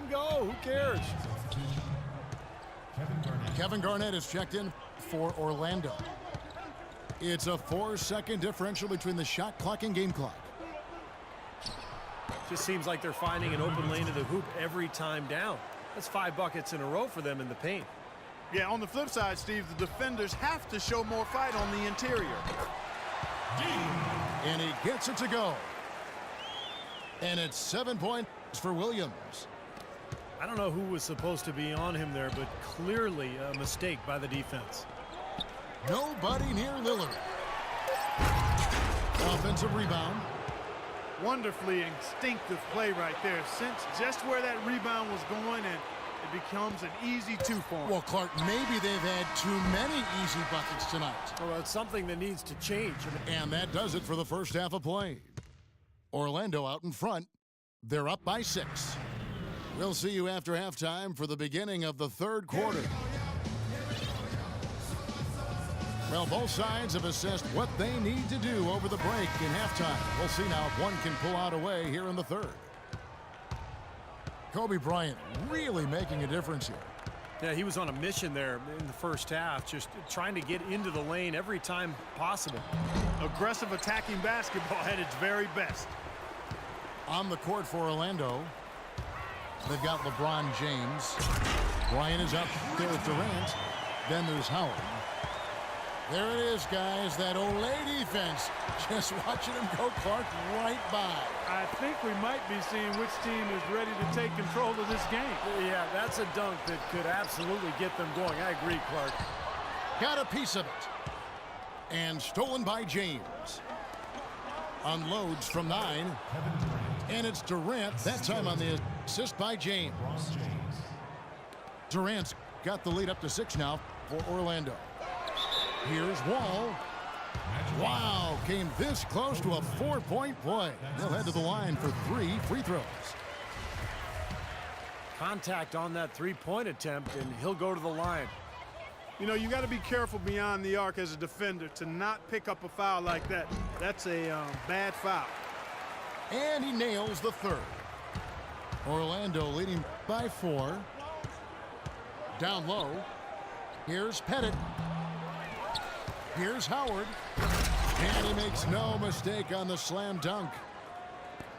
go. Who cares? Kevin Garnett is checked in for Orlando. It's a 4-second differential between the shot clock and game clock. Just seems like they're finding an open lane to the hoop every time down. That's 5 buckets in a row for them in the paint. Yeah, on the flip side, Steve, the defenders have to show more fight on the interior. And he gets it to go. And it's 7 points for Williams. I don't know who was supposed to be on him there, but clearly a mistake by the defense. Nobody near Lillard. Offensive rebound. Wonderfully instinctive play right there. Sensed just where that rebound was going, and it becomes an easy 2 for him. Well, Clark, maybe they've had too many easy buckets tonight. Well, it's something that needs to change. And that does it for the first half of play. Orlando out in front. They're up by 6. We'll see you after halftime for the beginning of the third quarter. Well, both sides have assessed what they need to do over the break in halftime. We'll see now if one can pull out a way here in the third. Kobe Bryant really making a difference here. Yeah, he was on a mission there in the first half, just trying to get into the lane every time possible. Aggressive attacking basketball at its very best. On the court for Orlando, they've got LeBron James. Bryant is up there with Durant. Then there's Howard. There it is, guys, that Olay defense. Just watching him go, Clark, right by. I think we might be seeing which team is ready to take control of this game. Yeah, that's a dunk that could absolutely get them going. I agree, Clark. Got a piece of it. And stolen by James. Unloads from 9. And it's Durant, that time on the assist by James. Durant's got the lead up to 6 now for Orlando. Here's Wall. Wow, came this close to a 4-point play. They'll head to the line for 3 free throws. Contact on that three-point attempt, and he'll go to the line. You know, you got to be careful beyond the arc as a defender to not pick up a foul like that. That's a bad foul. And he nails the third. Orlando leading by 4. Down low. Here's Pettit. Here's Howard. And he makes no mistake on the slam dunk.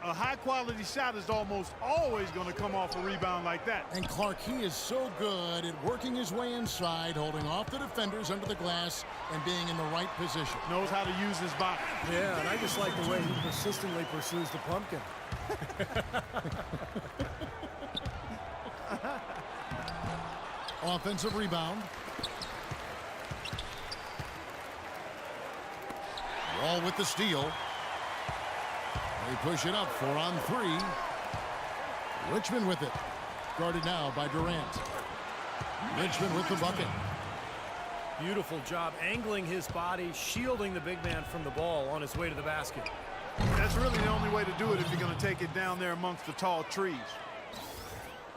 A high-quality shot is almost always going to come off a rebound like that. And Clark, he is so good at working his way inside, holding off the defenders under the glass, and being in the right position. Knows how to use his body. Yeah, and I just like the way he persistently pursues the pumpkin. Offensive rebound. Wall with the steal. They push it up 4 on 3. Richmond with it. Guarded now by Durant. Richmond with the bucket. Beautiful job angling his body, shielding the big man from the ball on his way to the basket. That's really the only way to do it if you're going to take it down there amongst the tall trees.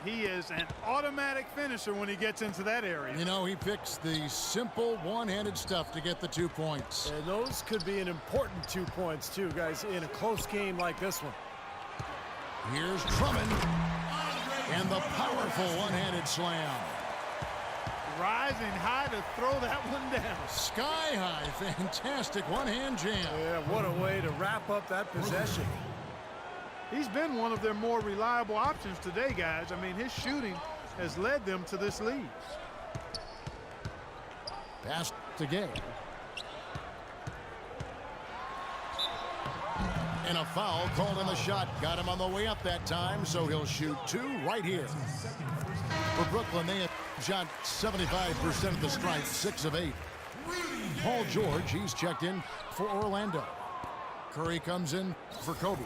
He is an automatic finisher when he gets into that area. You know, he picks the simple one-handed stuff to get the 2 points. And those could be an important 2 points, too, guys, in a close game like this one. Here's Drummond. And the powerful one-handed slam. Rising high to throw that one down. Sky high. Fantastic one-hand jam. Yeah, what a way to wrap up that possession. He's been one of their more reliable options today, guys. I mean, his shooting has led them to this lead. Pass to Gay. And a foul called on the shot. Got him on the way up that time, so he'll shoot 2 right here. For Brooklyn, they have shot 75% of the strikes, 6 of 8. Paul George, he's checked in for Orlando. Curry comes in for Kobe.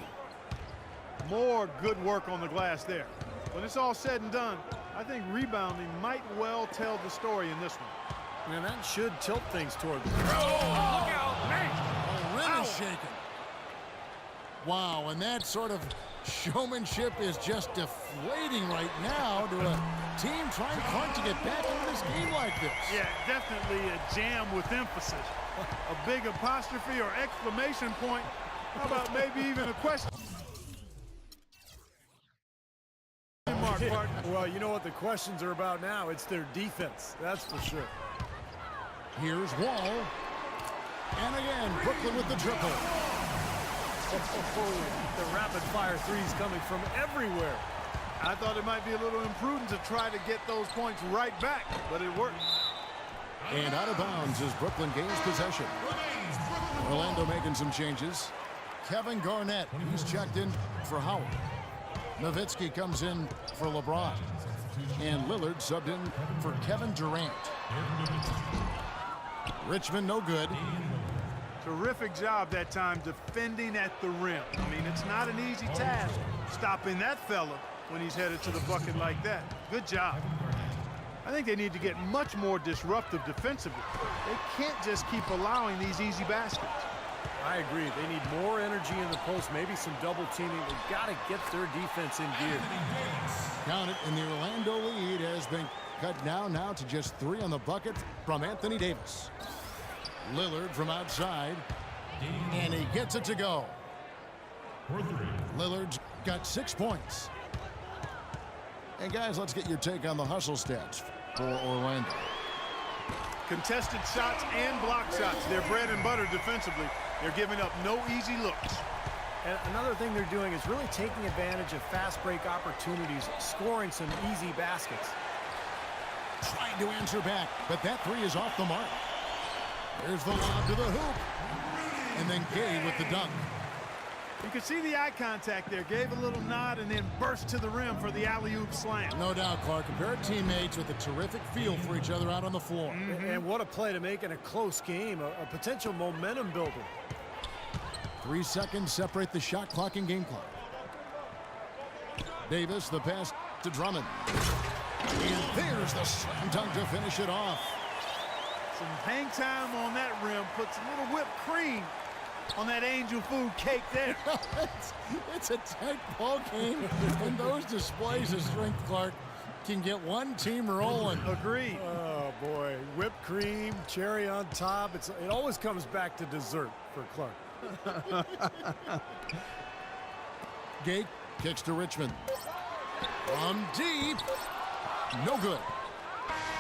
More good work on the glass there. When it's all said and done, I think rebounding might well tell the story in this one. And that should tilt things toward them. Oh, look out, man! The rim is shaking. Wow, and that sort of showmanship is just deflating right now to a team trying hard to get back into this game like this. Yeah, definitely a jam with emphasis. A big apostrophe or exclamation point. How about maybe even a question mark spark partner. Well, you know what the questions are about now? It's their defense, that's for sure. Here's Wall. And again, Brooklyn with the triple. The rapid-fire threes coming from everywhere. I thought it might be a little imprudent to try to get those points right back, but it worked. And out of bounds as Brooklyn gains possession. Orlando making some changes. Kevin Garnett, he's checked in for Howard. Nowitzki comes in for LeBron. And Lillard subbed in for Kevin Durant. Richmond no good. Terrific job that time defending at the rim. I mean, it's not an easy task stopping that fella when he's headed to the bucket like that. Good job. I think they need to get much more disruptive defensively. They can't just keep allowing these easy baskets. I agree. They need more energy in the post, maybe some double teaming. They've got to get their defense in gear. Count it, and the Orlando lead has been cut down now to just 3 on the bucket from Anthony Davis. Lillard from outside, and he gets it to go. Lillard's got 6 points. And guys, let's get your take on the hustle stats for Orlando. Contested shots and block shots. They're bread and butter defensively. They're giving up no easy looks. And another thing they're doing is really taking advantage of fast break opportunities, scoring some easy baskets. Trying to answer back, but that 3 is off the mark. There's the lob to the hoop. And then Gay with the dunk. You could see the eye contact there. Gave a little nod and then burst to the rim for the alley-oop slam. No doubt, Clark. A pair of teammates with a terrific feel for each other out on the floor. And what a play to make in a close game, a potential momentum builder. 3 seconds separate the shot clock and game clock. Davis, the pass to Drummond. And there's the slam dunk to finish it off. Some hang time on that rim. Puts a little whipped cream on that angel food cake there. It's a tight ball game, and those displays of strength, Clark, can get one team rolling. Agreed. Oh, boy. Whipped cream, cherry on top. It always comes back to dessert for Clark. Gay kicks to Richmond. From deep. No good.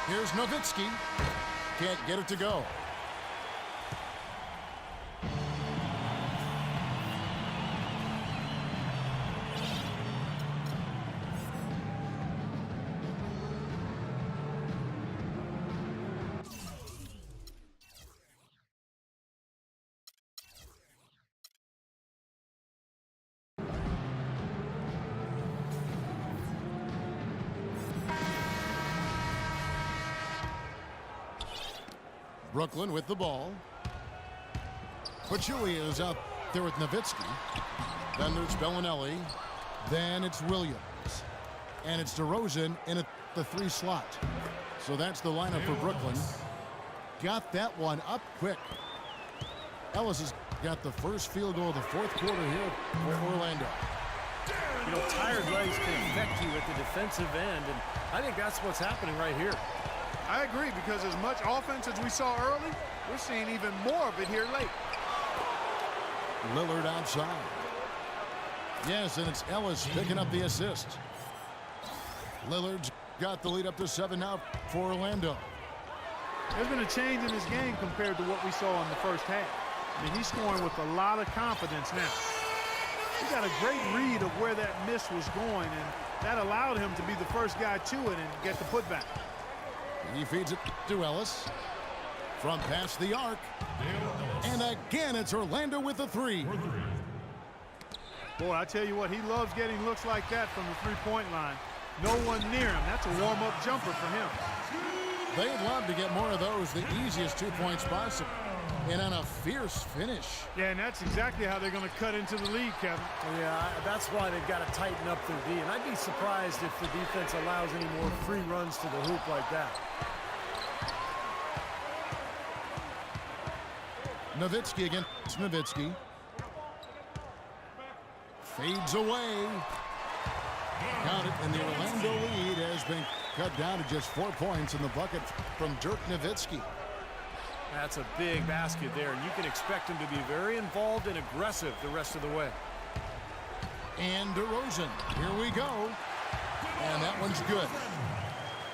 Here's Nowitzki. Can't get it to go. Brooklyn with the ball. Pachulia is out there with Nowitzki. Then there's Bellinelli. Then it's Williams. And it's DeRozan in the 3 slot. So that's the lineup for Brooklyn. Got that one up quick. Ellis has got the first field goal of the 4th quarter here for Orlando. You know, tired legs can affect you at the defensive end, and I think that's what's happening right here. I agree, because as much offense as we saw early, we're seeing even more of it here late. Lillard outside. Yes, and it's Ellis picking up the assist. Lillard's got the lead up to 7 now for Orlando. There's been a change in his game compared to what we saw in the first half. I mean, he's scoring with a lot of confidence now. He got a great read of where that miss was going, and that allowed him to be the first guy to it and get the putback. He feeds it to Ellis from past the arc. And again, it's Orlando with the 3. Boy, I tell you what, he loves getting looks like that from the three-point line. No one near him. That's a warm-up jumper for him. They'd love to get more of those, the easiest 2-points possible. And on a fierce finish. Yeah, and that's exactly how they're going to cut into the lead, Kevin. Yeah, that's why they've got to tighten up their D. And I'd be surprised if the defense allows any more free runs to the hoop like that. Nowitzki against Nowitzki. Fades away. Count it, and the Orlando lead has been cut down to just 4 points in the bucket from Dirk Nowitzki. That's a big basket there, and you can expect him to be very involved and aggressive the rest of the way. And DeRozan, here we go. And that one's good.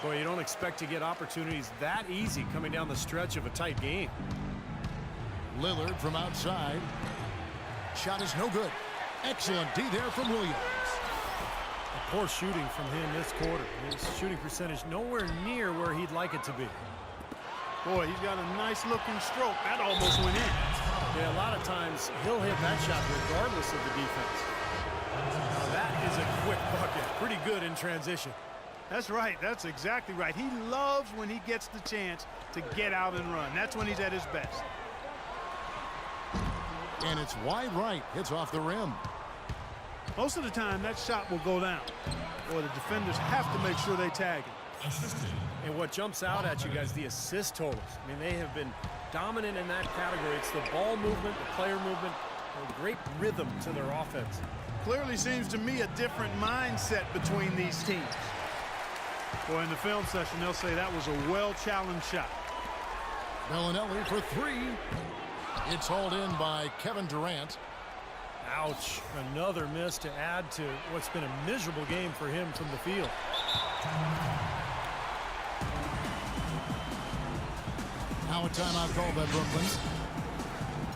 Boy, you don't expect to get opportunities that easy coming down the stretch of a tight game. Lillard from outside. Shot is no good. Excellent D there from Williams. Poor shooting from him this quarter. His shooting percentage nowhere near where he'd like it to be. Boy, he's got a nice looking stroke. That almost went in. Yeah, a lot of times he'll hit that shot regardless of the defense. Now that is a quick bucket. Pretty good in transition. That's right. That's exactly right. He loves when he gets the chance to get out and run. That's when he's at his best. And it's wide right. It's off the rim. Most of the time, that shot will go down. Boy, the defenders have to make sure they tag him. And what jumps out at you guys, the assist totals. I mean, they have been dominant in that category. It's the ball movement, the player movement, a great rhythm to their offense. Clearly seems to me a different mindset between these teams. Boy, in the film session, they'll say that was a well-challenged shot. Bellinelli for three. It's hauled in by Kevin Durant. Ouch. Another miss to add to what's been a miserable game for him from the field. Now a timeout called by Brooklyn.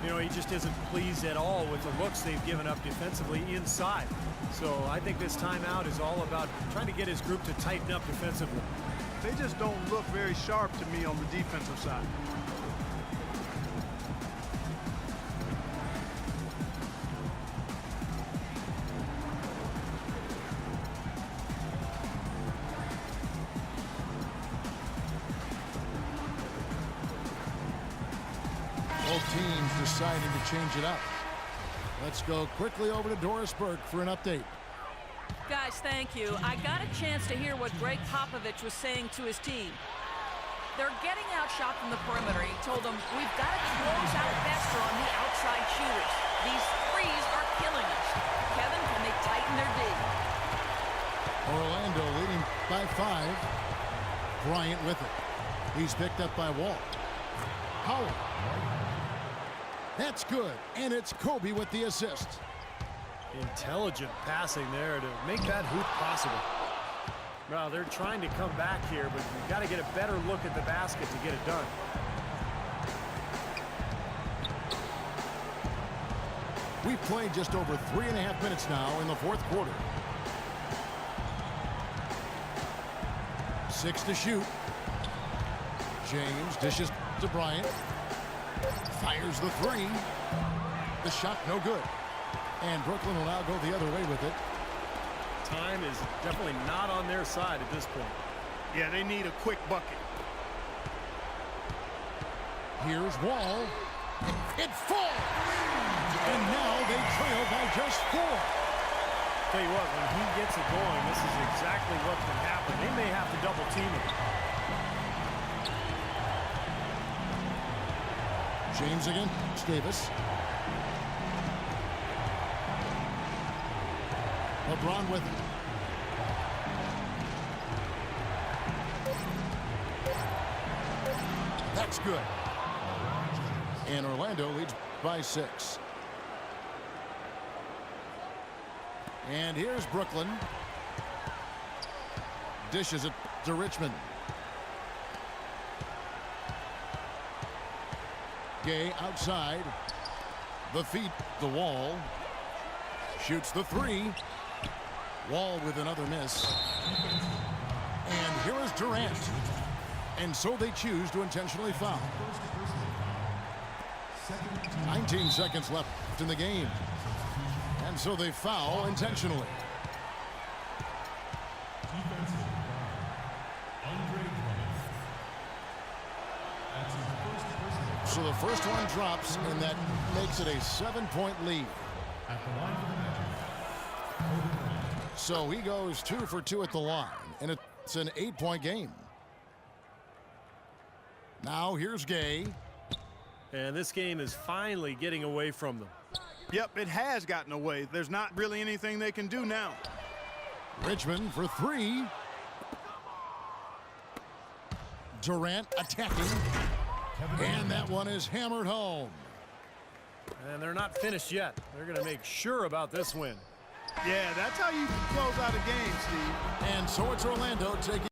You know, he just isn't pleased at all with the looks they've given up defensively inside. So I think this timeout is all about trying to get his group to tighten up defensively. They just don't look very sharp to me on the defensive side. Both teams deciding to change it up. Let's go quickly over to Doris Burke for an update. Guys, thank you. I got a chance to hear what Greg Popovich was saying to his team. They're getting outshot from the perimeter. He told them, we've got to close out faster on the outside shooters. These threes are killing us. Kevin, can they tighten their D? Orlando leading by 5. Bryant with it. He's picked up by Wall. Howard. That's good, and it's Kobe with the assist. Intelligent passing there to make that hoop possible. Well, they're trying to come back here, but you've got to get a better look at the basket to get it done. We've played just over 3.5 minutes now in the fourth quarter. 6 to shoot. James dishes to Bryant. Fires the three. The shot no good. And Brooklyn will now go the other way with it. Time is definitely not on their side at this point. Yeah, they need a quick bucket. Here's Wall. It falls! And now they trail by just 4. Tell you what, when he gets it going, this is exactly what can happen. They may have to double team him. James again. Davis. LeBron with it. That's good. And Orlando leads by 6. And here's Brooklyn. Dishes it to Richmond. Gay outside. The feet, the Wall. Shoots the 3. Wall with another miss. And here is Durant. And so they choose to intentionally foul. 19 seconds left in the game. And so they foul intentionally. So the first one drops, and that makes it a 7-point lead. So he goes 2 for 2 at the line, and it's an 8-point game. Now here's Gay. And this game is finally getting away from them. Yep, it has gotten away. There's not really anything they can do now. Richmond for 3. Durant attacking. And that one is hammered home. And they're not finished yet. They're going to make sure about this win. Yeah, that's how you close out a game, Steve. And so it's Orlando taking